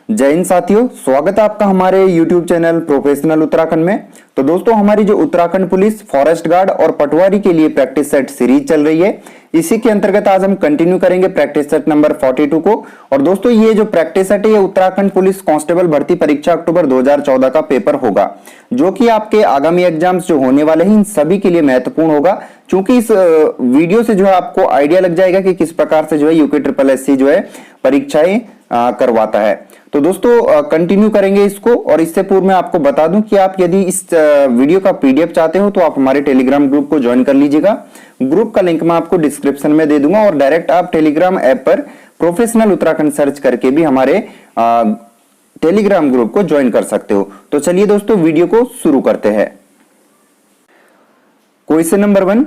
जय हिंद साथियों, स्वागत है आपका हमारे YouTube चैनल प्रोफेशनल उत्तराखंड में। तो दोस्तों, हमारी जो उत्तराखंड पुलिस फॉरेस्ट गार्ड और पटवारी के लिए प्रैक्टिस सेट सीरीज चल रही है, इसी के अंतर्गत आज हम कंटिन्यू करेंगे प्रैक्टिस सेट नंबर 42 को। और दोस्तों, ये जो प्रैक्टिस सेट है ये उत्तराखंड पुलिस कांस्टेबल भर्ती परीक्षा अक्टूबर 2014 का पेपर होगा, जो कि आपके आगामी एग्जाम्स जो होने वाले हैं इन सभी के लिए महत्वपूर्ण होगा। क्योंकि इस वीडियो से जो है आपको आइडिया लग जाएगा कि किस प्रकार से जो है UKSSC जो है परीक्षाएं करवाता है। तो दोस्तों, कंटिन्यू करेंगे इसको। और इससे पूर्व मैं आपको बता दूं कि आप यदि इस वीडियो का PDF चाहते हो तो आप हमारे टेलीग्राम ग्रुप को ज्वाइन कर लीजिएगा। ग्रुप का लिंक मैं आपको डिस्क्रिप्शन में दे दूंगा, और डायरेक्ट आप टेलीग्राम ऐप पर प्रोफेशनल उत्तराखंड सर्च करके भी हमारे टेलीग्राम ग्रुप को ज्वाइन कर सकते हो। तो चलिए दोस्तों, वीडियो को शुरू करते हैं। क्वेश्चन नंबर 1,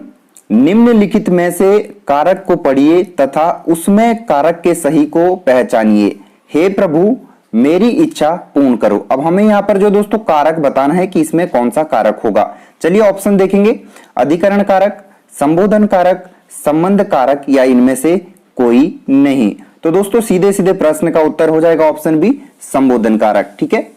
निम्नलिखित में से कारक को पढ़िए तथा उसमें कारक के सही को पहचानिए। हे प्रभु, मेरी इच्छा पूर्ण करो। अब हमें यहां पर जो दोस्तों कारक बताना है कि इसमें कौन सा कारक होगा। चलिए ऑप्शन देखेंगे। अधिकरण कारक, संबोधन कारक, संबंध कारक, या इनमें से कोई नहीं। तो दोस्तों, सीधे सीधे प्रश्न का उत्तर हो जाएगा ऑप्शन बी, संबोधन कारक। ठीक है,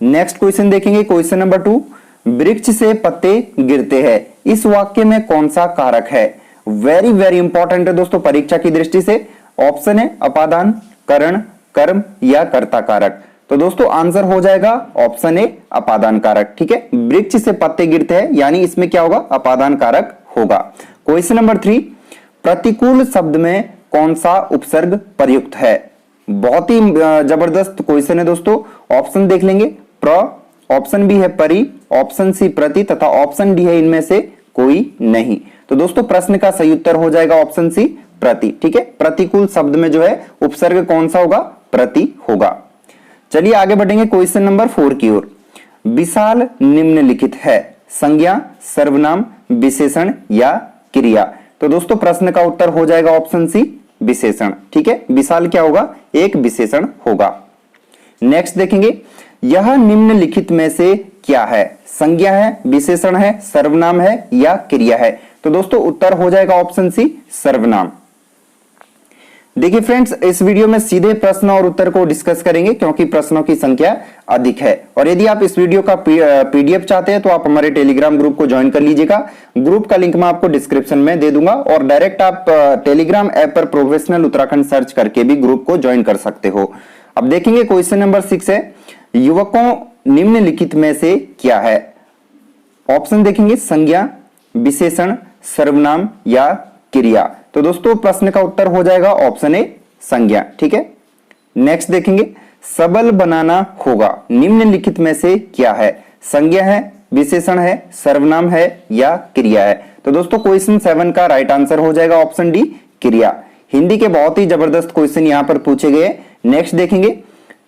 नेक्स्ट क्वेश्चन देखेंगे। क्वेश्चन नंबर 2, वृक्ष से पत्ते गिरते हैं, इस वाक्य में कौन सा कारक है। वेरी वेरी इंपॉर्टेंट है दोस्तों परीक्षा की दृष्टि से। ऑप्शन है अपादान, करण, कर्म या कर्ता कारक। तो दोस्तों आंसर हो जाएगा ऑप्शन ए, अपादान कारक। ठीक है, वृक्ष से पत्ते गिरते हैं यानी इसमें क्या होगा, अपादान कारक होगा। क्वेश्चन नंबर 3, प्रतिकूल शब्द में कौन सा उपसर्ग प्रयुक्त है। बहुत ही जबरदस्त क्वेश्चन है दोस्तों। ऑप्शन देख लेंगे। प्र, ऑप्शन बी है परि, ऑप्शन सी प्रति, तथा ऑप्शन डी है इनमें से कोई नहीं। तो दोस्तों प्रश्न का सही उत्तर हो जाएगा ऑप्शन सी, प्रति। ठीक है, प्रतिकूल शब्द में जो है उपसर्ग कौन सा होगा, प्रति होगा। चलिए आगे बढ़ेंगे क्वेश्चन नंबर 4 की ओर। विशाल निम्नलिखित है, संज्ञा, सर्वनाम, विशेषण या क्रिया। तो दोस्तों प्रश्न का उत्तर हो जाएगा ऑप्शन सी, विशेषण। ठीक है, विशाल क्या होगा, एक विशेषण होगा। नेक्स्ट देखेंगे, यह निम्नलिखित में से क्या है। संज्ञा है, विशेषण है, सर्वनाम है या क्रिया है। तो दोस्तों उत्तर हो जाएगा ऑप्शन सी, सर्वनाम। देखिए फ्रेंड्स, इस वीडियो में सीधे प्रश्न और उत्तर को डिस्कस करेंगे क्योंकि प्रश्नों की संख्या अधिक है। और यदि आप इस वीडियो का PDF चाहते हैं तो आप हमारे टेलीग्राम ग्रुप को ज्वाइन कर लीजिएगा। ग्रुप का लिंक मैं आपको डिस्क्रिप्शन में दे दूंगा, और डायरेक्ट आप टेलीग्राम ऐप पर प्रोफेशनल उत्तराखंड सर्च करके भी ग्रुप को ज्वाइन कर सकते हो। अब देखेंगे क्वेश्चन नंबर 6 है, युवकों निम्नलिखित में से क्या है। ऑप्शन देखेंगे, संज्ञा, विशेषण, सर्वनाम या क्रिया। तो दोस्तों प्रश्न का उत्तर हो जाएगा ऑप्शन ए, संज्ञा। ठीक है, नेक्स्ट देखेंगे, सबल बनाना होगा, निम्नलिखित में से क्या है। संज्ञा है, विशेषण है, सर्वनाम है या क्रिया है। तो दोस्तों क्वेश्चन 7 का राइट आंसर हो जाएगा ऑप्शन डी, क्रिया। हिंदी के बहुत ही जबरदस्त क्वेश्चन यहां पर पूछे गए। नेक्स्ट देखेंगे,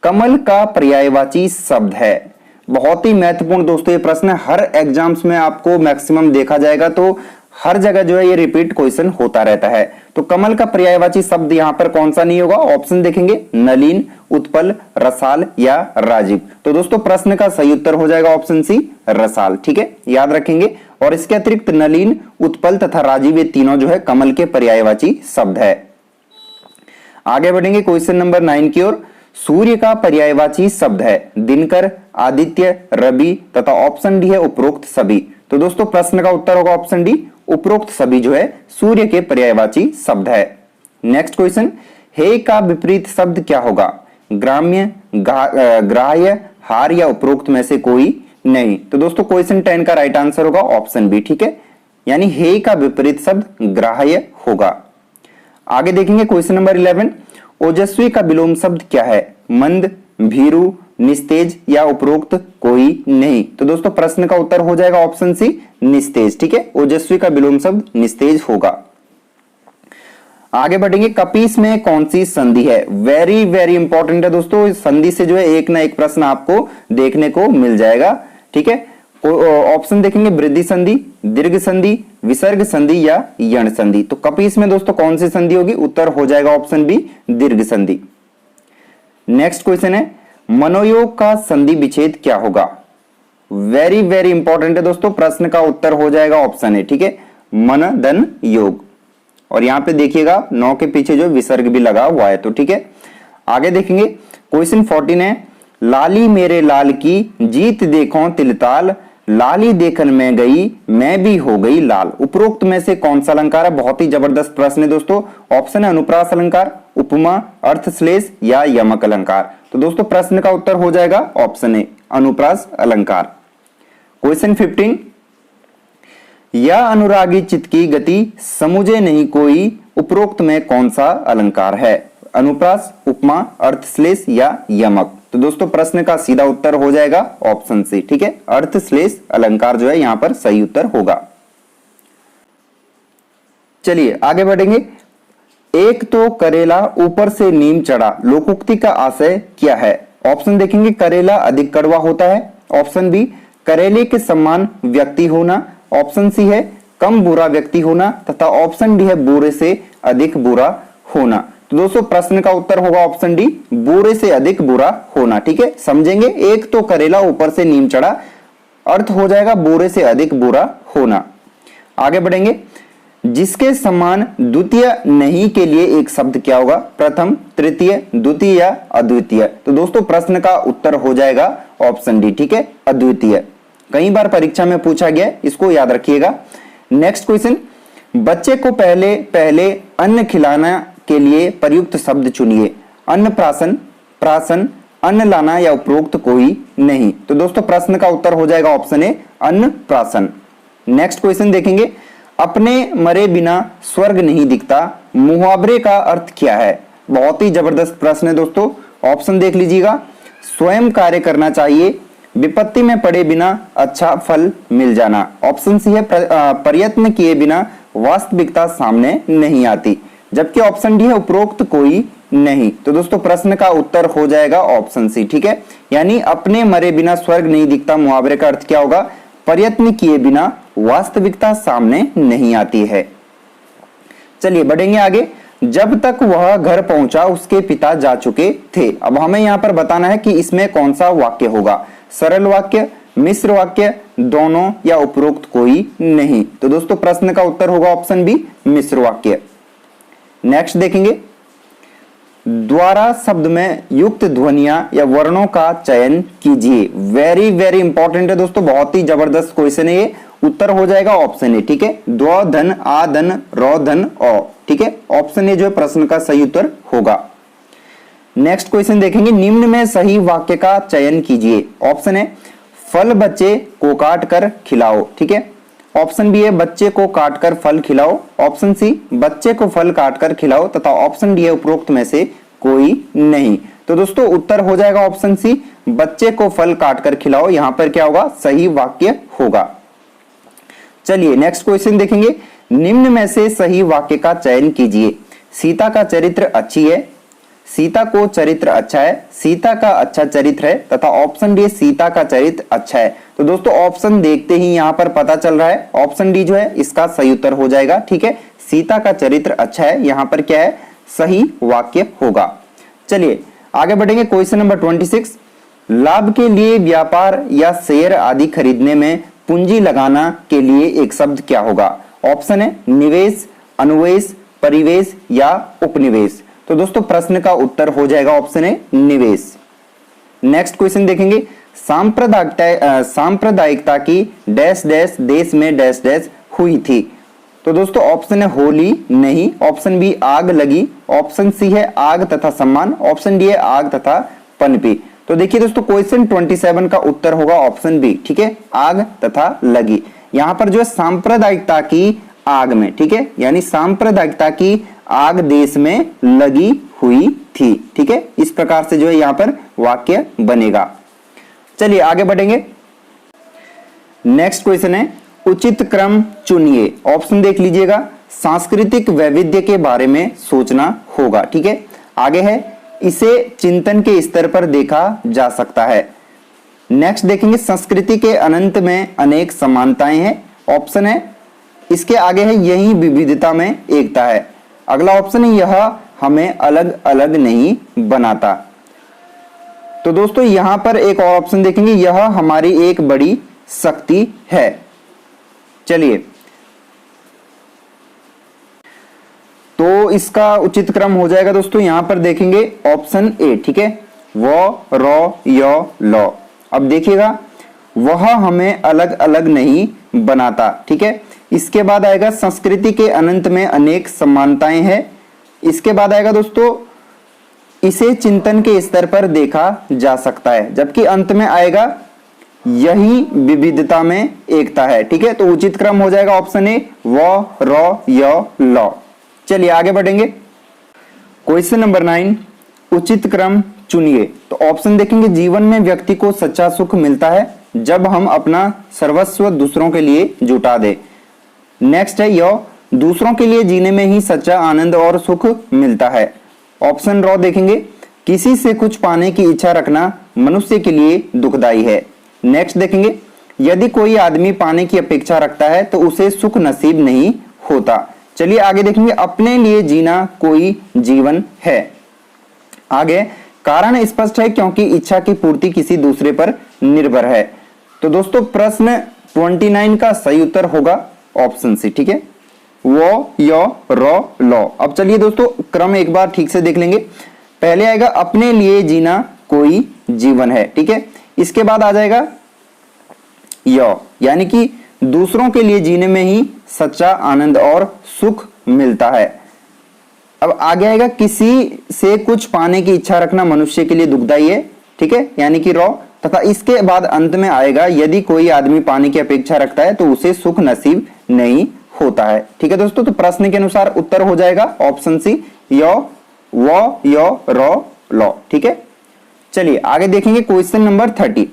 कमल का पर्यायवाची शब्द है। बहुत ही महत्वपूर्ण दोस्तों ये प्रश्न, हर एग्जाम्स में आपको मैक्सिमम देखा जाएगा, तो हर जगह जो है ये रिपीट क्वेश्चन होता रहता है। तो कमल का पर्यायवाची शब्द यहां पर कौन सा नहीं होगा। ऑप्शन देखेंगे, नलिन, उत्पल, रसाल या राजीव। तो दोस्तों प्रश्न का सही उत्तर हो जाएगा ऑप्शन सी, रसाल। ठीक है, याद रखेंगे। और इसके अतिरिक्त नलिन, उत्पल तथा राजीव ये तीनों जो है कमल के पर्यायवाची शब्द है। आगे बढ़ेंगे क्वेश्चन नंबर 9 की ओर। सूर्य का पर्यायवाची शब्द है दिनकर, आदित्य, रवि, तथा ऑप्शन डी है उपरोक्त सभी। तो दोस्तों प्रश्न का उत्तर होगा ऑप्शन डी, उपरोक्त सभी जो है सूर्य के पर्यायवाची शब्द है। नेक्स्ट क्वेश्चन, हे का विपरीत शब्द क्या होगा। ग्राम्य, ग्राह्य, हार या उपरोक्त में से कोई नहीं। तो दोस्तों क्वेश्चन 10 का राइट आंसर होगा ऑप्शन बी। ठीक है, यानी हे का विपरीत शब्द ग्राह्य होगा। आगे देखेंगे क्वेश्चन नंबर 11, ओजस्वी का विलोम शब्द क्या है। मंद, भीरू, निस्तेज या उपरोक्त कोई नहीं। तो दोस्तों प्रश्न का उत्तर हो जाएगा ऑप्शन सी, निस्तेज। ठीक है, ओजस्वी का विलोम शब्द निस्तेज होगा। आगे बढ़ेंगे, कपीस में कौन सी संधि है। वेरी वेरी इंपॉर्टेंट है दोस्तों, इस संधि से जो है एक ना एक प्रश्न आपको देखने को मिल जाएगा। ठीक है, ऑप्शन देखेंगे, वृद्धि संधि, दीर्घ संधि, विसर्ग संधि या यण संधि। तो कपीस में दोस्तों कौन सी संधि होगी, उत्तर हो जाएगा ऑप्शन बी, दीर्घ संधि। नेक्स्ट क्वेश्चन है, मनोयोग का संधि विच्छेद क्या होगा। वेरी वेरी इंपॉर्टेंट है दोस्तों, प्रश्न का उत्तर हो जाएगा ऑप्शन ए। ठीक है, मन धन योग। और यहां पे देखिएगा 9 के पीछे जो विसर्ग भी लगा हुआ है। तो ठीक है, आगे देखेंगे, क्वेश्चन 14 है, लाली मेरे लाल की जीत देखो तिलताल, लाली देखन में गई मैं भी हो गई लाल। उपरोक्त में से कौन सा अलंकार है? बहुत ही जबरदस्त प्रश्न है दोस्तों। ऑप्शन है अनुप्रास अलंकार, उपमा, अर्थश्लेष या यमक अलंकार। तो दोस्तों प्रश्न का उत्तर हो जाएगा ऑप्शन ए, अनुप्रास अलंकार। क्वेश्चन 15, यह अनुरागी चित्त की गति समुझे नहीं कोई, उपरोक्त में कौन सा अलंकार है? अनुप्रास, उपमा, अर्थश्लेष या यमक। तो दोस्तों प्रश्न का सीधा उत्तर हो जाएगा ऑप्शन सी, ठीक है, अर्थश्लेष अलंकार जो है यहां पर सही उत्तर होगा। चलिए आगे बढ़ेंगे। एक तो करेला ऊपर से नीम चढ़ा, लोकोक्ति का आशय क्या है? ऑप्शन देखेंगे, करेला अधिक कड़वा होता है। ऑप्शन बी, करेले के समान व्यक्ति होना। ऑप्शन सी है कम बुरा व्यक्ति होना, तथा ऑप्शन डी है बुरे से अधिक बुरा होना। तो दोस्तों प्रश्न का उत्तर होगा ऑप्शन डी, बुरे से अधिक बुरा होना, ठीक है। समझेंगे, एक तो करेला ऊपर से नीम चढ़ा, अर्थ हो जाएगा बुरे से अधिक बुरा होना। आगे बढ़ेंगे। जिसके समान द्वितीय नहीं के लिए एक शब्द क्या होगा? प्रथम, तृतीय, द्वितीय या अद्वितीय। तो दोस्तों प्रश्न का उत्तर हो जाएगा ऑप्शन डी, ठीक है, अद्वितीय। कई बार परीक्षा में पूछा गया, इसको याद रखिएगा। नेक्स्ट क्वेश्चन, बच्चे को पहले पहले अन्न खिलाना के लिए प्रयुक्त शब्द चुनिए। अन्न प्राशन, प्राशन, अन्न लाना या उपरोक्त कोई नहीं। तो दोस्तों प्रश्न का उत्तर हो जाएगा ऑप्शन ए, अन्न प्राशन। नेक्स्ट क्वेश्चन देखेंगे, अपने मरे बिना स्वर्ग नहीं दिखता, मुहावरे का अर्थ क्या है? बहुत ही जबरदस्त प्रश्न है दोस्तों। ऑप्शन देख लीजिएगा, स्वयं कार्य करना चाहिए, विपत्ति में पड़े बिना अच्छा फल मिल जाना। ऑप्शन सी है प्रयत्न किए बिना वास्तविकता सामने नहीं आती, जबकि ऑप्शन डी है उपरोक्त कोई नहीं। तो दोस्तों प्रश्न का उत्तर हो जाएगा ऑप्शन सी, ठीक है, यानी अपने मरे बिना स्वर्ग नहीं दिखता, मुहावरे का अर्थ क्या होगा? प्रयत्न किए बिना वास्तविकता सामने नहीं आती है। चलिए बढ़ेंगे आगे। जब तक वह घर पहुंचा उसके पिता जा चुके थे। अब हमें यहां पर बताना है कि इसमें कौन सा वाक्य होगा? सरल वाक्य, मिश्र वाक्य, दोनों या उपरोक्त कोई नहीं। तो दोस्तों प्रश्न का उत्तर होगा ऑप्शन बी, मिश्र वाक्य। नेक्स्ट देखेंगे, द्वारा शब्द में युक्त ध्वनियां या वर्णों का चयन कीजिए। वेरी वेरी इंपॉर्टेंट है दोस्तों, बहुत ही जबरदस्त क्वेश्चन है ये। उत्तर हो जाएगा ऑप्शन ए, ठीक है, द्व धन, आ धन, रौ धन, औ, ठीक है। ऑप्शन ए जो है प्रश्न का सही उत्तर होगा। नेक्स्ट क्वेश्चन देखेंगे, निम्न में सही वाक्य का चयन कीजिए। ऑप्शन है फल बच्चे को काट कर खिलाओ, ठीक है। ऑप्शन बी है बच्चे को काटकर फल खिलाओ। ऑप्शन सी बच्चे को फल काटकर खिलाओ, तथा ऑप्शन डी है उपरोक्त में से कोई नहीं। तो दोस्तों उत्तर हो जाएगा ऑप्शन सी, बच्चे को फल काटकर खिलाओ। यहां पर क्या होगा? सही वाक्य होगा। चलिए नेक्स्ट क्वेश्चन देखेंगे, निम्न में से सही वाक्य का चयन कीजिए। सीता का चरित्र अच्छी है, सीता को चरित्र अच्छा है, सीता का अच्छा चरित्र है, तथा ऑप्शन डी सीता का चरित्र अच्छा है। तो दोस्तों ऑप्शन देखते ही यहां पर पता चल रहा है ऑप्शन डी जो है इसका सही उत्तर हो जाएगा, ठीक है। सीता का चरित्र अच्छा है, यहां पर क्या है? सही वाक्य होगा। चलिए आगे बढ़ेंगे। क्वेश्चन नंबर 26, लाभ के लिए व्यापार या शेयर आदि खरीदने में पूंजी लगाना के लिए एक शब्द क्या होगा? ऑप्शन है निवेश, अनुवेश, परिवेश या उपनिवेश। तो दोस्तों प्रश्न का उत्तर हो जाएगा ऑप्शन है निवेश। नेक्स्ट क्वेश्चन देखेंगे, सांप्रदायिकता की डैश डैश देश में डैश डैश हुई थी। तो दोस्तों ऑप्शन है होली नहीं, ऑप्शन बी आग लगी, ऑप्शन सी है आग तथा सम्मान, ऑप्शन डी है आग तथा पनपी। तो देखिए दोस्तों क्वेश्चन 27 का उत्तर होगा ऑप्शन बी, ठीक है, आग तथा लगी। यहां पर जो है सांप्रदायिकता की आग में, ठीक है, यानी सांप्रदायिकता की आग देश में लगी हुई थी, ठीक है। इस प्रकार से जो है यहां पर वाक्य बनेगा। चलिए आगे बढ़ेंगे। नेक्स्ट क्वेश्चन है, उचित क्रम चुनिए। ऑप्शन देख लीजिएगा, सांस्कृतिक वैविध्य के बारे में सोचना होगा, ठीक है। आगे है, इसे चिंतन के स्तर पर देखा जा सकता है। नेक्स्ट देखेंगे, संस्कृति के अनंत में अनेक समानताएं हैं। ऑप्शन है इसके आगे है, यही विविधता में एकता है। अगला ऑप्शन है, यह हमें अलग अलग नहीं बनाता। तो दोस्तों यहां पर एक और ऑप्शन देखेंगे, यह हमारी एक बड़ी शक्ति है। चलिए तो इसका उचित क्रम हो जाएगा दोस्तों, यहां पर देखेंगे ऑप्शन ए, ठीक है, व रौ य लौ। अब देखिएगा वह हमें अलग अलग नहीं बनाता, ठीक है। इसके बाद आएगा संस्कृति के अनंत में अनेक समानताएं हैं। इसके बाद आएगा दोस्तों इसे चिंतन के स्तर पर देखा जा सकता है, जबकि अंत में आएगा यही विविधता में एकता है, ठीक है। तो उचित क्रम हो जाएगा ऑप्शन ए व रौ य लौ। चलिए आगे बढ़ेंगे। क्वेश्चन नंबर 9, उचित क्रम चुनिए। तो ऑप्शन देखेंगे जीवन में व्यक्ति को सच्चा सुख मिलता है जब हम अपना सर्वस्व दूसरों के लिए जुटा दे। नेक्स्ट है य दूसरों के लिए जीने में ही सच्चा आनंद और सुख मिलता है। ऑप्शन रॉ देखेंगे किसी से कुछ पाने की इच्छा रखना मनुष्य के लिए दुखदाई है। नेक्स्ट देखेंगे यदि कोई आदमी पाने की अपेक्षा रखता है तो उसे सुख नसीब नहीं होता। चलिए आगे देखेंगे अपने लिए जीना कोई जीवन है। आगे कारण स्पष्ट है क्योंकि इच्छा की पूर्ति किसी दूसरे पर निर्भर है। तो दोस्तों प्रश्न 29 का सही उत्तर होगा ऑप्शन सी, ठीक है, वो य रौ लौ। अब चलिए दोस्तों क्रम एक बार ठीक से देख लेंगे। पहले आएगा अपने लिए जीना कोई जीवन है, ठीक है। इसके बाद आ जाएगा य यानी कि दूसरों के लिए जीने में ही सच्चा आनंद और सुख मिलता है। अब आगे आएगा किसी से कुछ पाने की इच्छा रखना मनुष्य के लिए दुखदाई है, ठीक है, यानी कि रॉ। तथा इसके बाद अंत में आएगा यदि कोई आदमी पाने की अपेक्षा रखता है तो उसे सुख नसीब नहीं होता है, ठीक है दोस्तों। तो प्रश्न के अनुसार उत्तर हो जाएगा ऑप्शन सी य व य रौ लौ, ठीक है। चलिए आगे देखेंगे क्वेश्चन नंबर 30।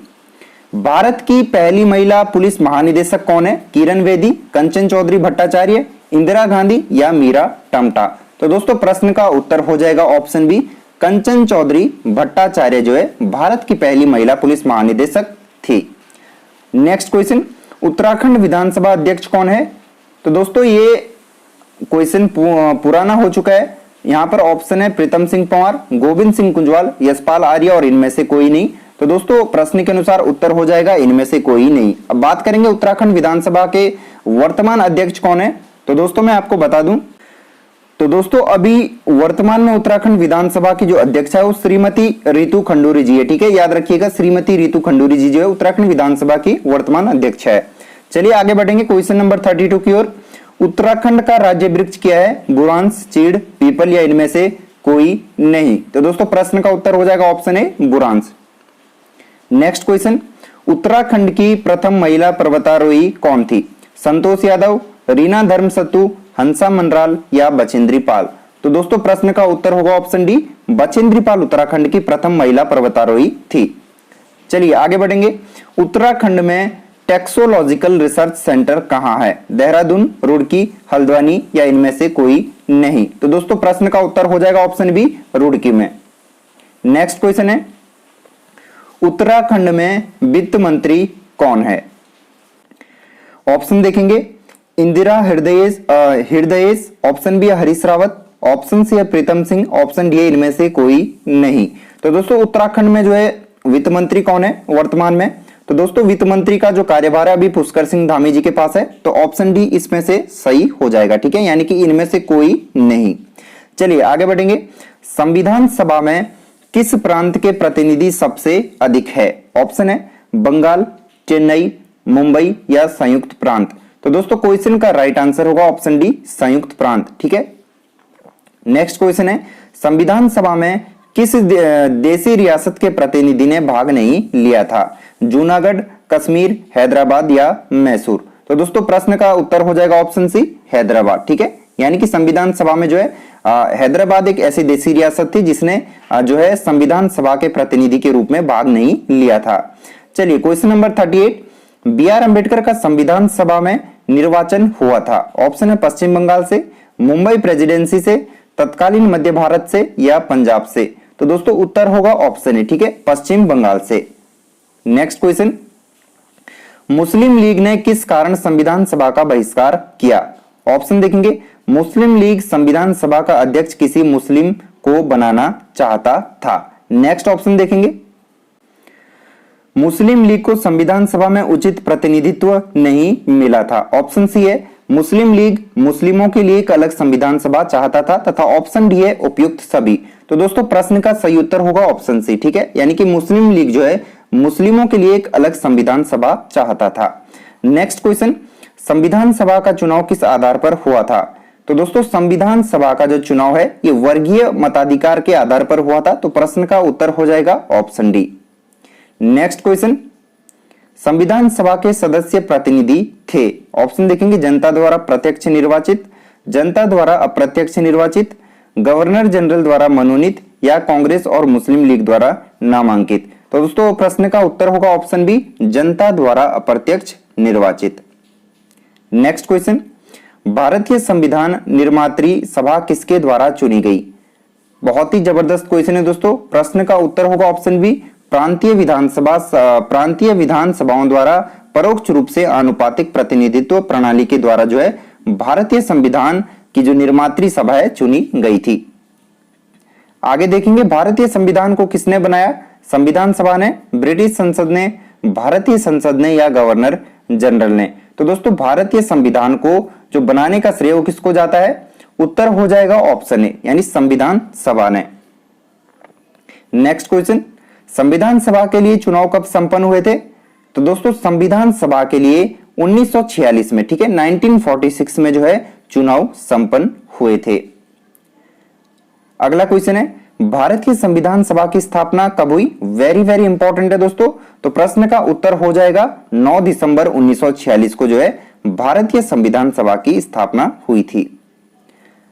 भारत की पहली महिला पुलिस महानिदेशक कौन है? किरण बेदी, कंचन चौधरी भट्टाचार्य, इंदिरा गांधी या मीरा टमटा। तो दोस्तों प्रश्न का उत्तर हो जाएगा ऑप्शन बी कंचन चौधरी भट्टाचार्य जो है भारत की पहली महिला पुलिस महानिदेशक थी। नेक्स्ट क्वेश्चन उत्तराखंड विधानसभा अध्यक्ष कौन है? तो दोस्तों ये क्वेश्चन पुराना हो चुका है। यहाँ पर ऑप्शन है प्रीतम सिंह पंवार, गोविंद सिंह कुंजवाल, यशपाल आर्य और इनमें से कोई नहीं। तो दोस्तों प्रश्न के अनुसार उत्तर हो जाएगा इनमें से कोई नहीं। अब बात करेंगे उत्तराखंड विधानसभा के वर्तमान अध्यक्ष कौन है? तो दोस्तों मैं आपको बता दूं, तो दोस्तों अभी वर्तमान में उत्तराखंड विधानसभा की जो अध्यक्ष है वो श्रीमती रितु खंडूरी जी है, ठीक है, याद रखिएगा श्रीमती रितु खंडूरी जी जो है उत्तराखंड विधानसभा की वर्तमान अध्यक्ष है। चलिए आगे बढ़ेंगे क्वेश्चन नंबर 32 की ओर। उत्तराखंड का राज्य वृक्ष क्या है? बुरांस, चीड़, पीपल या इनमें से कोई नहीं। तो दोस्तों प्रश्न का उत्तर हो जाएगा ऑप्शन ए बुरांस। नेक्स्ट क्वेश्चन उत्तराखंड की प्रथम महिला पर्वतारोही कौन थी? संतोष यादव, रीना धर्मसत्तू, हंसा मनराल या बचेंद्री पाल। तो दोस्तों प्रश्न का उत्तर होगा ऑप्शन डी बचेंद्री पाल उत्तराखंड की प्रथम महिला पर्वतारोही थी। चलिए आगे बढ़ेंगे। उत्तराखंड में टेक्सोलॉजिकल रिसर्च सेंटर कहां है? देहरादून, रुड़की, हल्द्वानी या इनमें से कोई नहीं। तो दोस्तों प्रश्न का उत्तर हो जाएगा ऑप्शन बी रुड़की में। नेक्स्ट क्वेश्चन है उत्तराखंड में वित्त मंत्री कौन है? ऑप्शन देखेंगे Indira Hridayesh, option B Harish Rawat, option C है प्रीतम सिंह, ऑप्शन डी है इनमें से कोई नहीं। तो दोस्तों उत्तराखंड में जो है वित्त मंत्री कौन है वर्तमान में? तो दोस्तों वित्त मंत्री का जो कार्यभार है अभी पुष्कर सिंह धामी जी के पास है। तो ऑप्शन डी इसमें से सही हो जाएगा, ठीक है, यानी कि इनमें से कोई नहीं। चलिए आगे बढ़ेंगे। संविधान सभा में किस प्रांत के प्रतिनिधि सबसे अधिक है? ऑप्शन है बंगाल, चेन्नई, मुंबई या संयुक्त प्रांत। तो दोस्तों क्वेश्चन का राइट आंसर होगा ऑप्शन डी संयुक्त प्रांत, ठीक है। नेक्स्ट क्वेश्चन है संविधान सभा में किस देशी रियासत के प्रतिनिधि ने भाग नहीं लिया था? जूनागढ़, कश्मीर, हैदराबाद या मैसूर। तो दोस्तों प्रश्न का उत्तर हो जाएगा ऑप्शन सी हैदराबाद, ठीक है, यानी कि संविधान सभा में जो है हैदराबाद एक ऐसी देशी रियासत थी जिसने जो है संविधान सभा के प्रतिनिधि के रूप में भाग नहीं लिया था। चलिए question number 38 B R Ambedkar का संविधान सभा में निर्वाचन हुआ था। ऑप्शन है पश्चिम बंगाल से, मुंबई प्रेसिडेंसी से, तत्कालीन मध्य भारत से या पंजाब से। तो दोस्तों उत्तर होगा ऑप्शन ए, ठीक है, पश्चिम बंगाल से। नेक्स्ट क्वेश्चन मुस्लिम लीग ने किस कारण संविधान सभा का बहिष्कार किया? ऑप्शन देखेंगे मुस्लिम लीग संविधान सभा का अध्यक्ष किसी मुस्लिम को बनाना चाहता था। नेक्स्ट ऑप्शन देखेंगे मुस्लिम लीग को संविधान सभा में उचित प्रतिनिधित्व नहीं मिला था। ऑप्शन सी है मुस्लिम लीग मुस्लिमों के लिए एक अलग संविधान सभा चाहता था, तथा ऑप्शन डी है उपयुक्त सभी। तो दोस्तों प्रश्न का सही उत्तर होगा ऑप्शन सी, ठीक है, यानी कि मुस्लिम लीग जो है मुस्लिमों के लिए एक अलग संविधान सभा चाहता था। नेक्स्ट क्वेश्चन, संविधान सभा का चुनाव किस आधार पर हुआ था? तो दोस्तों संविधान सभा का जो चुनाव है ये वर्गीय मताधिकार के आधार पर हुआ था, तो प्रश्न का उत्तर हो जाएगा ऑप्शन डी। नेक्स्ट क्वेश्चन, संविधान सभा के सदस्य प्रतिनिधि थे? ऑप्शन देखेंगे, जनता द्वारा प्रत्यक्ष निर्वाचित, जनता द्वारा अप्रत्यक्ष निर्वाचित, गवर्नर जनरल द्वारा मनोनीत या कांग्रेस और मुस्लिम लीग द्वारा नामांकित। तो दोस्तों प्रश्न का उत्तर होगा ऑप्शन बी, जनता द्वारा अप्रत्यक्ष निर्वाचित। नेक्स्ट क्वेश्चन, भारतीय संविधान निर्मात्री सभा किसके द्वारा चुनी गई? बहुत ही जबरदस्त क्वेश्चन है दोस्तों। प्रश्न का उत्तर होगा ऑप्शन बी, प्रांतीय विधानसभाओं द्वारा परोक्ष रूप से आनुपातिक प्रतिनिधित्व प्रणाली के द्वारा जो है भारतीय संविधान की जो निर्मात्री सभा है चुनी गई थी। आगे देखेंगे, भारतीय संविधान को किसने बनाया? संविधान सभा ने, ब्रिटिश संसद ने, भारतीय संसद ने या गवर्नर जनरल ने? तो दोस्तों भारतीय संविधान को जो बनाने का श्रेय किसको जाता है? उत्तर हो जाएगा ऑप्शन ए, यानी संविधान सभा ने। नेक्स्ट क्वेश्चन, संविधान सभा के लिए चुनाव कब संपन्न हुए थे? तो दोस्तों संविधान सभा के लिए 1946 में, ठीक है, 1946 में जो है चुनाव संपन्न हुए थे। अगला क्वेश्चन है, भारत की संविधान सभा की स्थापना कब हुई? वेरी वेरी इंपॉर्टेंट है दोस्तों। तो प्रश्न का उत्तर हो जाएगा 9 दिसंबर 1946 को जो है भारतीय संविधान सभा की स्थापना हुई थी।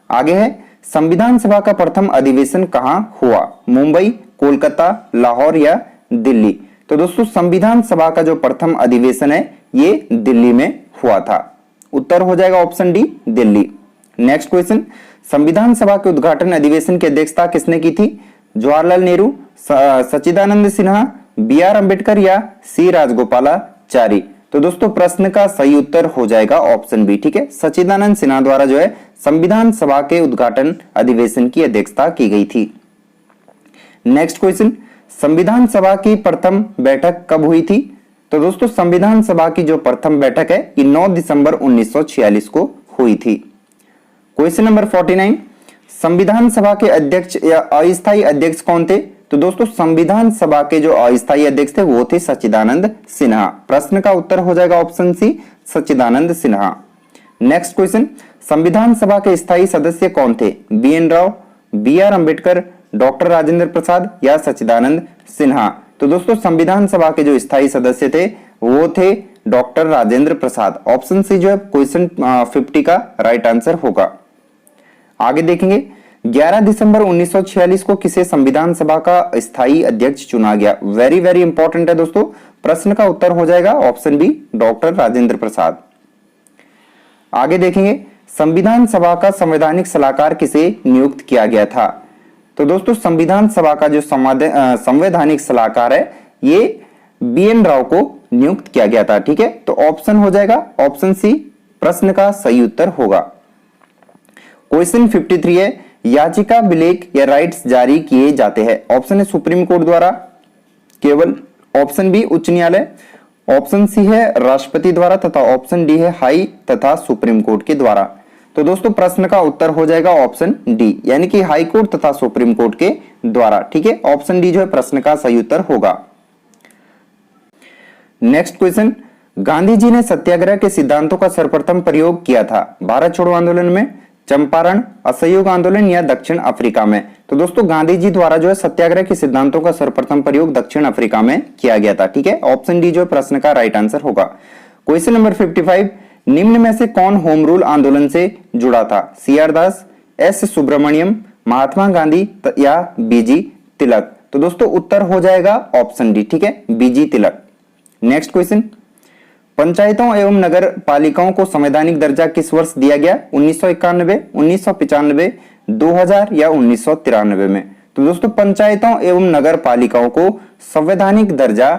आगे है, संविधान सभा का प्रथम अधिवेशन कहां हुआ? मुंबई, कोलकाता, लाहौर या दिल्ली? तो दोस्तों संविधान सभा का जो प्रथम अधिवेशन है ये दिल्ली में हुआ था। उत्तर हो जाएगा option D, Delhi. Next question, संविधान सभा के उद्घाटन अधिवेशन की अध्यक्षता किसने की थी? जवाहरलाल नेहरू, सच्चिदानंद सिन्हा, बी.आर. अंबेडकर या सी राजगोपालाचारी? तो दोस्तों प्रश्न का सही उत्तर हो जाएगा ऑप्शन बी, ठीक है, सच्चिदानंद सिन्हा द्वारा जो है संविधान सभा के उद्घाटन अधिवेशन की अध्यक्षता की गई थी। नेक्स्ट क्वेश्चन, संविधान सभा की प्रथम बैठक कब हुई थी? तो दोस्तों संविधान सभा की जो प्रथम बैठक है ये 9 दिसंबर 1946 को हुई थी। क्वेश्चन नंबर 49, संविधान सभा के अध्यक्ष या अस्थायी अध्यक्ष कौन थे? तो दोस्तों संविधान सभा के जो अस्थायी अध्यक्ष थे वो थे सच्चिदानंद सिन्हा। प्रश्न का उत्तर हो जाएगा option C, Sachchidanand Sinha. Next question, संविधान सभा के स्थायी सदस्य कौन थे? बी.एन. राव, बी.आर. अंबेडकर, डॉक्टर राजेंद्र प्रसाद या सच्चिदानंद सिन्हा? तो दोस्तों संविधान सभा के जो स्थायी सदस्य थे वो थे डॉक्टर राजेंद्र प्रसाद। ऑप्शन सी जो है क्वेश्चन 50 का राइट आंसर होगा। आगे देखेंगे, 11 दिसंबर 1946 को किसे संविधान सभा का स्थायी अध्यक्ष चुना गया? वेरी वेरी इंपॉर्टेंट है दोस्तों। प्रश्न का उत्तर हो जाएगा ऑप्शन बी, डॉक्टर राजेंद्र प्रसाद। आगे देखेंगे, संविधान सभा का संवैधानिक सलाहकार किसे नियुक्त किया गया था? तो दोस्तों संविधान सभा का जो संवैधानिक सलाहकार है ये बी.एन. राव को नियुक्त किया गया था, ठीक है। तो ऑप्शन हो जाएगा ऑप्शन सी, प्रश्न का सही उत्तर होगा। क्वेश्चन 53 है, याचिका विलेख या राइट्स जारी किए जाते हैं? ऑप्शन है सुप्रीम कोर्ट द्वारा केवल, ऑप्शन बी उच्च न्यायालय, ऑप्शन सी है राष्ट्रपति द्वारा तथा ऑप्शन डी है हाई तथा सुप्रीम कोर्ट के द्वारा। तो दोस्तों प्रश्न का उत्तर हो जाएगा ऑप्शन डी, यानी कि हाई कोर्ट तथा सुप्रीम कोर्ट के द्वारा, ठीक है। ऑप्शन डी जो है प्रश्न का सही उत्तर होगा। नेक्स्ट क्वेश्चन, गांधी जी ने सत्याग्रह के सिद्धांतों का सर्वप्रथम प्रयोग किया था? भारत छोड़ो आंदोलन में, चंपारण, असहयोग आंदोलन या दक्षिण अफ्रीका में? तो दोस्तों गांधी जी द्वारा जो है सत्याग्रह के सिद्धांतों का सर्वप्रथम प्रयोग दक्षिण अफ्रीका में किया गया था, ठीक है। ऑप्शन डी जो है प्रश्न का राइट आंसर होगा। क्वेश्चन नंबर 55, निम्न में से कौन होम रूल आंदोलन से जुड़ा था? सी.आर. दास, एस. सुब्रमण्यम, महात्मा गांधी या बी.जी. तिलक? तो दोस्तों उत्तर हो जाएगा ऑप्शन डी, ठीक है, बी.जी. तिलक। नेक्स्ट क्वेश्चन, पंचायतों एवं नगर पालिकाओं को संवैधानिक दर्जा किस वर्ष दिया गया? 1991, 1995, 2000 या 1993 में? तो दोस्तों पंचायतों एवं नगर पालिकाओं को संवैधानिक दर्जा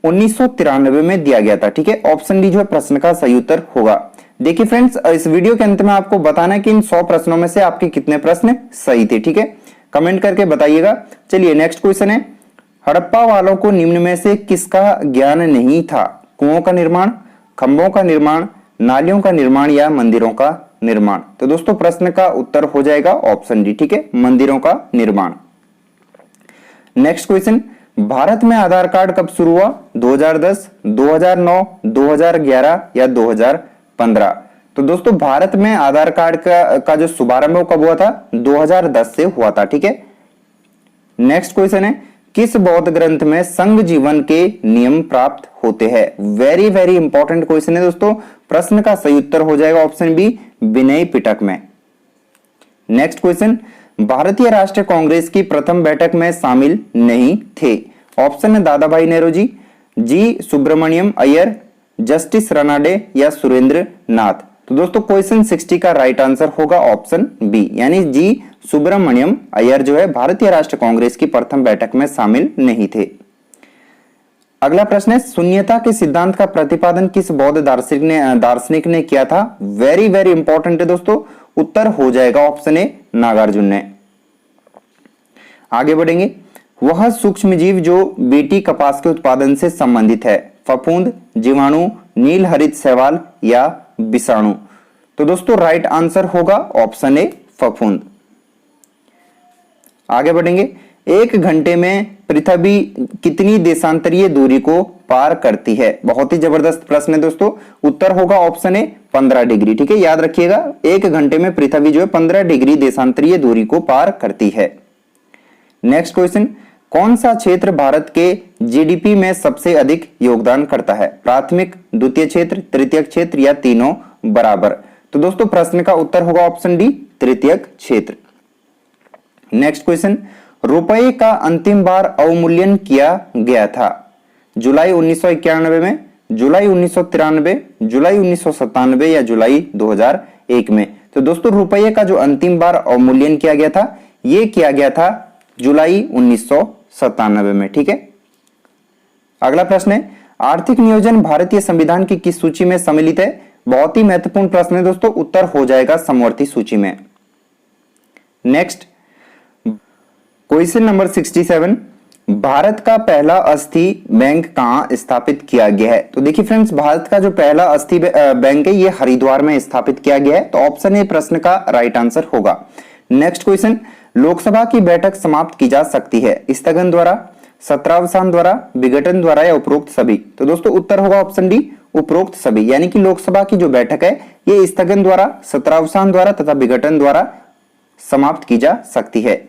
1993 में दिया गया था, ठीक है। ऑप्शन डी जो है प्रश्न का सही उत्तर होगा। देखिए फ्रेंड्स, इस वीडियो के अंत में आपको बताना है कि इन 100 प्रश्नों में से आपके कितने प्रश्न सही थे, ठीक है। कमेंट करके बताइएगा। चलिए नेक्स्ट क्वेश्चन है, हड़प्पा वालों को निम्न में से किसका ज्ञान नहीं था? कुओं का निर्माण, खंभों का निर्माण, नालियों का निर्माण या मंदिरों का निर्माण। तो दोस्तों प्रश्न का उत्तर हो जाएगा ऑप्शन डी, ठीक है, मंदिरों का निर्माण। नेक्स्ट क्वेश्चन, भारत में आधार कार्ड कब शुरू हुआ? 2010, 2009, 2011 या 2015? तो दोस्तों भारत में आधार कार्ड का जो शुभारंभ है वो कब हुआ था? 2010 से हुआ था, ठीक है। नेक्स्ट क्वेश्चन है, किस बौद्ध ग्रंथ में संघ जीवन के नियम प्राप्त होते हैं? वेरी वेरी इंपॉर्टेंट क्वेश्चन है दोस्तों। प्रश्न का सही उत्तर हो जाएगा ऑप्शन बी, विनय पिटक में। नेक्स्ट क्वेश्चन, भारतीय राष्ट्रीय कांग्रेस की प्रथम बैठक में शामिल नहीं थे? ऑप्शन है दादा भाई नेहरू जी सुब्रमण्यम अय्यर, जस्टिस रनाडे या सुरेंद्र नाथ। तो दोस्तों क्वेश्चन 60 का राइट आंसर होगा ऑप्शन बी, यानी जी सुब्रमण्यम अय्यर जो है भारतीय राष्ट्रीय कांग्रेस की प्रथम बैठक में शामिल नहीं थे। अगला प्रश्न है, शून्यता के सिद्धांत का प्रतिपादन किस बौद्ध दार्शनिक ने किया था? वेरी वेरी इंपॉर्टेंट है दोस्तों, उत्तर हो जाएगा ऑप्शन ए, नागार्जुन ने। आगे बढ़ेंगे, वह सूक्ष्म जीव जो बीटी कपास के उत्पादन से संबंधित है? फफूंद, जीवाणु, नील हरित शैवाल या विषाणु? तो दोस्तों राइट आंसर होगा ऑप्शन ए, फफूंद। आगे बढ़ेंगे, एक घंटे में पृथ्वी कितनी देशांतरीय दूरी को पार करती है? बहुत ही जबरदस्त प्रश्न है दोस्तों, उत्तर होगा ऑप्शन ए, 15 डिग्री, ठीक है, याद रखिएगा। एक घंटे में पृथ्वी जो है 15 डिग्री देशांतरीय दूरी को पार करती है। नेक्स्ट क्वेश्चन, कौन सा क्षेत्र भारत के जीडीपी में सबसे अधिक योगदान करता है? प्राथमिक, द्वितीय क्षेत्र, तृतीयक क्षेत्र या तीनों बराबर? तो दोस्तों प्रश्न का उत्तर होगा ऑप्शन डी, तृतीयक क्षेत्र। नेक्स्ट क्वेश्चन, रुपए का अंतिम बार अवमूल्यन किया गया था? जुलाई 1991 में, जुलाई 1993, जुलाई 1997 या जुलाई 2001 में? तो दोस्तों रुपये का जो अंतिम बार अवमूल्यन किया गया था, यह किया गया था जुलाई 1997 में, ठीक है। अगला प्रश्न है, आर्थिक नियोजन भारतीय संविधान की किस सूची में सम्मिलित है? बहुत ही महत्वपूर्ण प्रश्न है दोस्तों, उत्तर हो जाएगा समवर्ती सूची में। नेक्स्ट क्वेश्चन नंबर 67, भारत का पहला अस्थि बैंक कहां स्थापित किया गया है? तो देखिए फ्रेंड्स, भारत का जो पहला अस्थि बैंक है ये हरिद्वार में स्थापित किया गया है, तो ऑप्शन ए प्रश्न का राइट आंसर होगा। नेक्स्ट क्वेश्चन, लोकसभा की बैठक समाप्त की जा सकती है स्थगन द्वारा, सत्रावसान द्वारा, विघटन द्वारा या उपरोक्त सभी? तो दोस्तों उत्तर होगा ऑप्शन डी, उपरोक्त सभी, यानी कि लोकसभा की जो बैठक है ये स्थगन द्वारा, सत्रावसान द्वारा तथा विघटन द्वारा समाप्त की जा सकती है।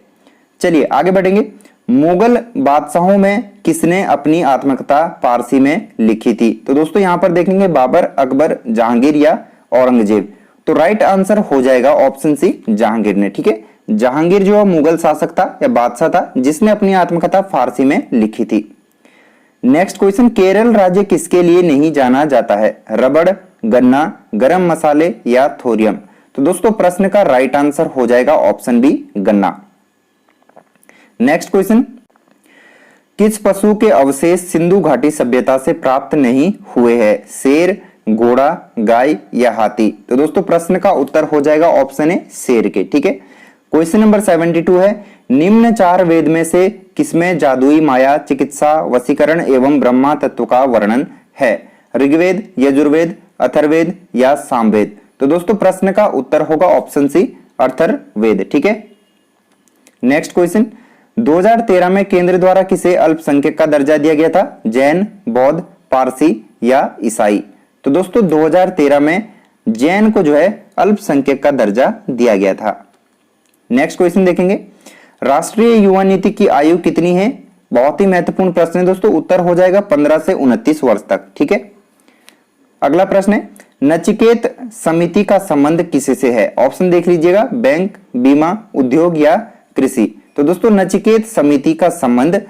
चलिए आगे बढ़ेंगे, मुगल बादशाहों में किसने अपनी आत्मकथा फारसी में लिखी थी? तो दोस्तों यहां पर देखेंगे बाबर, अकबर, जहांगीर या औरंगजेब? तो राइट आंसर हो जाएगा ऑप्शन सी, जहांगीर ने, ठीक है। जहांगीर जो मुगल शासक था या बादशाह था जिसने अपनी आत्मकथा फारसी में लिखी थी। नेक्स्ट क्वेश्चन, केरल राज्य किसके लिए नहीं जाना जाता है? रबड़, गन्ना, गरम मसाले या थोरियम? तो दोस्तों प्रश्न का राइट आंसर हो जाएगा ऑप्शन बी, गन्ना। नेक्स्ट क्वेश्चन, किस पशु के अवशेष सिंधु घाटी सभ्यता से प्राप्त नहीं हुए हैं? शेर, घोड़ा, गाय या हाथी? तो दोस्तों प्रश्न का उत्तर हो जाएगा ऑप्शन ए, शेर के, ठीक है। क्वेश्चन नंबर 72 है, निम्न चार वेद में से किसमें जादुई माया, चिकित्सा, वशीकरण एवं ब्रह्मा तत्व का वर्णन है? ऋग्वेद, यजुर्वेद, अथर्ववेद या सामवेद? तो दोस्तों प्रश्न का उत्तर होगा ऑप्शन सी, अथर्ववेद, ठीक है। नेक्स्ट क्वेश्चन, 2013 में केंद्र द्वारा किसे अल्पसंख्यक का दर्जा दिया गया था? जैन, बौद्ध, पारसी या ईसाई? तो दोस्तों 2013 में जैन को जो है अल्पसंख्यक का दर्जा दिया गया था। नेक्स्ट क्वेश्चन देखेंगे, राष्ट्रीय युवा नीति की आयु कितनी है? बहुत ही महत्वपूर्ण प्रश्न है दोस्तों, उत्तर हो जाएगा 15 से 29 वर्ष तक, ठीक है। अगला प्रश्न है, नचिकेत समिति का संबंध किससे है? ऑप्शन देख लीजिएगा, बैंक, बीमा, उद्योग या कृषि? तो दोस्तों नचिकेत समिति का संबंध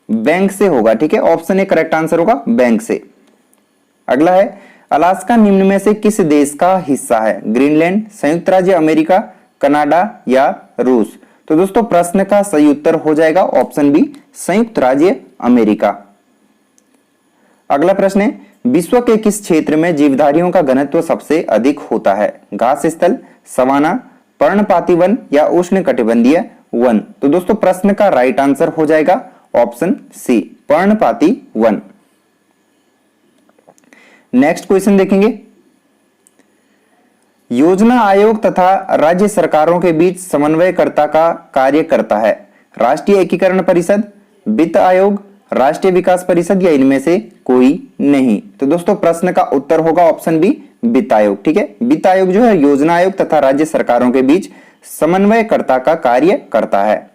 बैंक से होगा, ठीक है, ऑप्शन ए करेक्ट आंसर होगा, बैंक से। अगला है, अलास्का निम्न में से किस देश का हिस्सा है? ग्रीनलैंड, संयुक्त राज्य अमेरिका, कनाडा या रूस? तो दोस्तों प्रश्न का सही उत्तर हो जाएगा ऑप्शन बी, संयुक्त राज्य अमेरिका। अगला प्रश्न है, विश्व के किस क्षेत्र में जीवधारियों का घनत्व सबसे अधिक होता है? घास स्थल, सवाना, पर्णपाती वन या उष्णकटिबंधीय वन? तो दोस्तों प्रश्न का राइट आंसर हो जाएगा ऑप्शन सी, पर्णपाती वन। नेक्स्ट क्वेश्चन देखेंगे, योजना आयोग तथा राज्य सरकारों के बीच समन्वयकर्ता का कार्य करता है? राष्ट्रीय एकीकरण परिषद, वित्त आयोग, राष्ट्रीय विकास परिषद या इनमें से कोई नहीं। तो दोस्तों प्रश्न का उत्तर होगा ऑप्शन बी, वित्त आयोग। ठीक है, वित्त आयोग जो है योजना आयोग तथा राज्य सरकारों के बीच समन्वयकर्ता का कार्य करता है।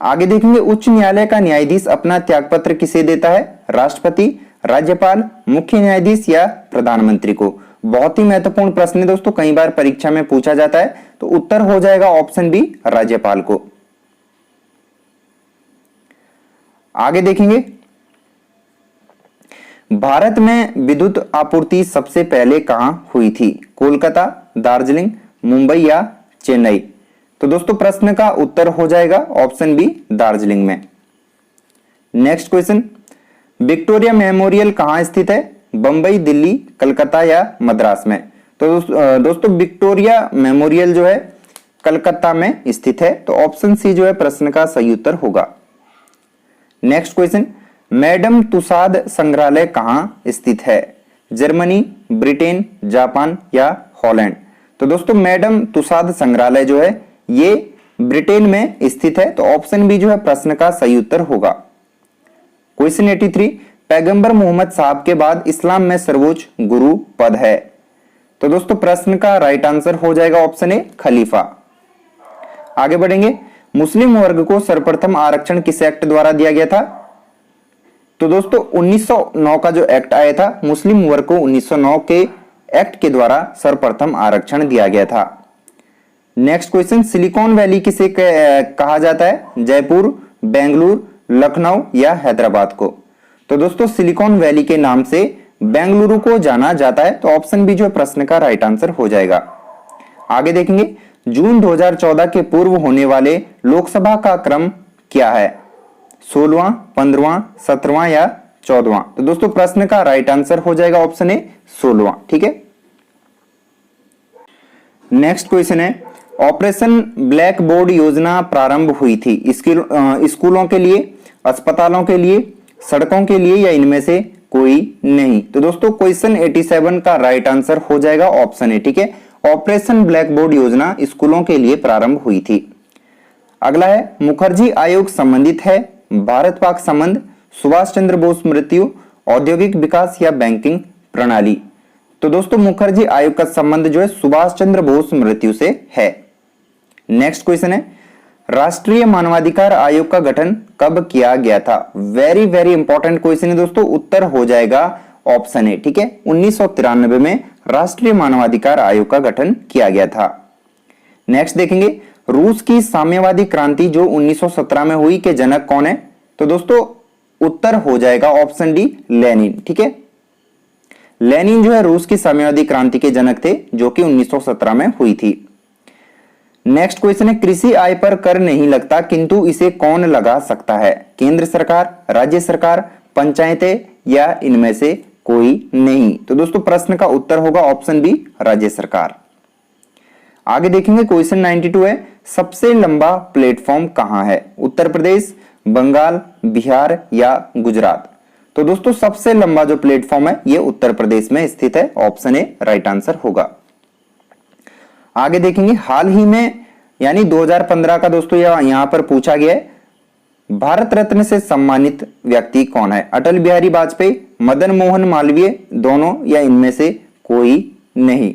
आगे देखेंगे, उच्च न्यायालय का न्यायाधीश अपना त्यागपत्र किसे देता है? राष्ट्रपति, राज्यपाल, मुख्य न्यायाधीश या प्रधानमंत्री को? बहुत ही महत्वपूर्ण प्रश्न है दोस्तों, कई बार परीक्षा में पूछा जाता है। तो उत्तर हो जाएगा ऑप्शन बी, राज्यपाल को। आगे देखेंगे, भारत में विद्युत आपूर्ति सबसे पहले कहां हुई थी? कोलकाता, दार्जिलिंग, मुंबई या चेन्नई? तो दोस्तों प्रश्न का उत्तर हो जाएगा ऑप्शन बी, दार्जिलिंग में। नेक्स्ट क्वेश्चन, विक्टोरिया मेमोरियल कहां स्थित है? बंबई, दिल्ली, कलकत्ता या मद्रास में? तो दोस्तों विक्टोरिया मेमोरियल जो है कलकत्ता में स्थित है। तो ऑप्शन सी जो है प्रश्न का सही उत्तर होगा। नेक्स्ट क्वेश्चन, मैडम तुसाद संग्रहालय कहां स्थित है? जर्मनी, ब्रिटेन, जापान या हॉलैंड? तो दोस्तों मैडम तुसाद संग्रहालय जो है ये ब्रिटेन में स्थित है। तो ऑप्शन बी जो है प्रश्न का सही उत्तर होगा। क्वेश्चन 83, पैगंबर मोहम्मद साहब के बाद इस्लाम में सर्वोच्च गुरु पद है? तो दोस्तों प्रश्न का राइट आंसर हो जाएगा ऑप्शन ए, खलीफा। आगे बढ़ेंगे, मुस्लिम वर्ग को सर्वप्रथम आरक्षण किस एक्ट द्वारा दिया गया था? तो दोस्तों 1909 का जो एक्ट आया था, मुस्लिम वर्ग को 1909 के एक्ट के द्वारा सर्वप्रथम आरक्षण दिया गया था। नेक्स्ट क्वेश्चन, सिलिकॉन वैली किसे कहा जाता है? जयपुर, बेंगलुरु, लखनऊ या हैदराबाद को? तो दोस्तों सिलिकॉन वैली के नाम से बेंगलुरु को जाना जाता है। तो ऑप्शन बी जो प्रश्न का राइट आंसर हो जाएगा। आगे देखेंगे, जून 2014 के पूर्व होने वाले लोकसभा का क्रम क्या है? 16वां, 15वां, 17वां या 14वां? तो दोस्तों प्रश्न का राइट आंसर हो जाएगा ऑप्शन ए, 16वां। ठीक है, नेक्स्ट क्वेश्चन है, ऑपरेशन ब्लैक बोर्ड योजना प्रारंभ हुई थी स्कूलों के लिए, अस्पतालों के लिए, सड़कों के लिए या इनमें से कोई नहीं? तो दोस्तों क्वेश्चन 87 का राइट आंसर हो जाएगा ऑप्शन ए। ठीक है, ऑपरेशन ब्लैक बोर्ड योजना स्कूलों के लिए प्रारंभ हुई थी। अगला है, मुखर्जी आयोग संबंधित है भारत पाक संबंध, सुभाष चंद्र बोस मृत्यु, औद्योगिक विकास या बैंकिंग प्रणाली? तो दोस्तों मुखर्जी आयोग का संबंध जो है सुभाष चंद्र बोस मृत्यु से है। नेक्स्ट क्वेश्चन है, राष्ट्रीय मानवाधिकार आयोग का गठन कब किया गया था? वेरी वेरी इंपॉर्टेंट क्वेश्चन है दोस्तों, उत्तर हो जाएगा ऑप्शन ए। ठीक है, 1993 में राष्ट्रीय मानवाधिकार आयोग का गठन किया गया था। नेक्स्ट देखेंगे, रूस की साम्यवादी क्रांति जो 1917 में हुई के जनक कौन है? तो दोस्तों उत्तर हो जाएगा ऑप्शन डी, लेनिन। ठीक है, लेनिन जो है रूस की साम्यवादी क्रांति के जनक थे जो कि 1917 में हुई थी। नेक्स्ट क्वेश्चन है, कृषि आय पर कर नहीं लगता किंतु इसे कौन लगा सकता है? केंद्र सरकार, राज्य सरकार, पंचायतें या इनमें से कोई नहीं? तो दोस्तों प्रश्न का उत्तर होगा ऑप्शन बी, राज्य सरकार। आगे देखेंगे, क्वेश्चन 92 है, सबसे लंबा प्लेटफॉर्म कहां है? उत्तर प्रदेश, बंगाल, बिहार या गुजरात? तो दोस्तों सबसे लंबा जो प्लेटफॉर्म है ये उत्तर प्रदेश में स्थित है। ऑप्शन ए राइट आंसर होगा। आगे देखेंगे, हाल ही में यानी 2015 का दोस्तों यहां पर पूछा गया है, भारत रत्न से सम्मानित व्यक्ति कौन है? अटल बिहारी वाजपेयी, मदन मोहन मालवीय, दोनों या इनमें से कोई नहीं?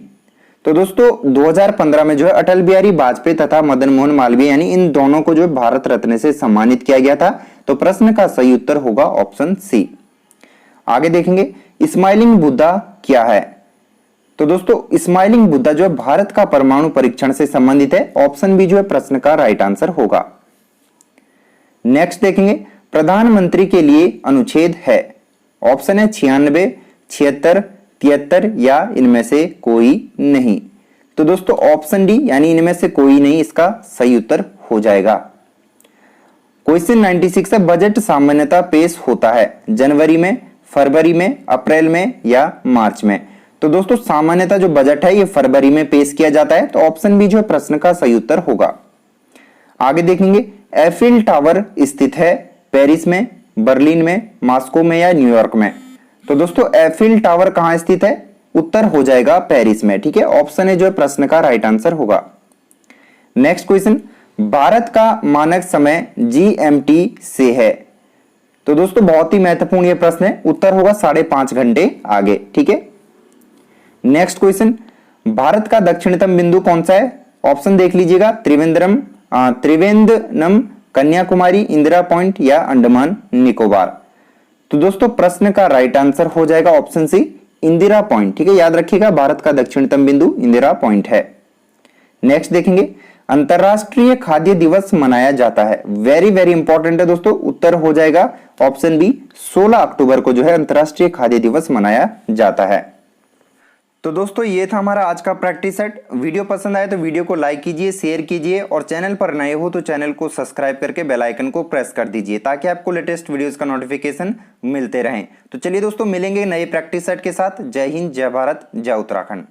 तो दोस्तों 2015 में जो है अटल बिहारी वाजपेयी तथा मदन मोहन मालवीय यानी इन दोनों को जो भारत रत्न से सम्मानित किया गया था। तो प्रश्न का सही उत्तर होगा ऑप्शन सी। आगे देखेंगे, स्माइलिंग बुद्धा क्या है? तो दोस्तों स्माइलिंग बुद्धा जो है भारत का परमाणु परीक्षण से संबंधित है। ऑप्शन बी जो है प्रश्न का राइट आंसर होगा। नेक्स्ट देखेंगे, प्रधानमंत्री के लिए अनुच्छेद है? ऑप्शन है 96, 76, 73 या इनमें से कोई नहीं? तो दोस्तों ऑप्शन डी यानी इनमें से कोई नहीं इसका सही उत्तर हो जाएगा। क्वेश्चन 96 है, बजट सामान्यतः पेश होता है जनवरी में, फरवरी में, अप्रैल में या मार्च में? तो दोस्तों सामान्यतः जो बजट है ये फरवरी में पेश किया जाता है। तो ऑप्शन बी जो है प्रश्न का सही उत्तर होगा। आगे देखेंगे, एफिल टावर स्थित है पेरिस में, बर्लिन में, मॉस्को में या न्यूयॉर्क में? तो दोस्तों एफिल टावर कहां स्थित है? उत्तर हो जाएगा पेरिस में। ठीक है, ऑप्शन ए जो है प्रश्न का राइट आंसर होगा। नेक्स्ट क्वेश्चन, भारत का मानक समय GMT से है। तो दोस्तों बहुत ही महत्वपूर्ण ये प्रश्न है, उत्तर होगा 5.5 घंटे आगे। ठीक है। नेक्स्ट क्वेश्चन, भारत का दक्षिणतम बिंदु कौन सा है? ऑप्शन देख लीजिएगा, त्रिवेंद्रम, कन्याकुमारी, इंदिरा पॉइंट या अंडमान निकोबार। तो दोस्तों प्रश्न का राइट आंसर हो जाएगा ऑप्शन सी, इंदिरा पॉइंट। ठीक है, याद रखिएगा भारत का दक्षिणतम बिंदु इंदिरा पॉइंट है। नेक्स्ट देखेंगे, अंतरराष्ट्रीय खाद्य दिवस मनाया जाता है। वेरी वेरी इंपॉर्टेंट है दोस्तों, उत्तर हो जाएगा ऑप्शन बी, 16 अक्टूबर को जो है अंतरराष्ट्रीय खाद्य दिवस मनाया जाता है। तो दोस्तों ये था हमारा आज का प्रैक्टिस सेट। वीडियो पसंद आए तो वीडियो को लाइक कीजिए, शेयर कीजिए और चैनल पर नए हो तो चैनल को सब्सक्राइब करके बेल आइकन को प्रेस कर दीजिए ताकि आपको लेटेस्ट वीडियोस का नोटिफिकेशन मिलते रहें। तो चलिए दोस्तों मिलेंगे नए प्रैक्टिस सेट के साथ। जय हिंद, जय भारत, जय उत्तराखंड।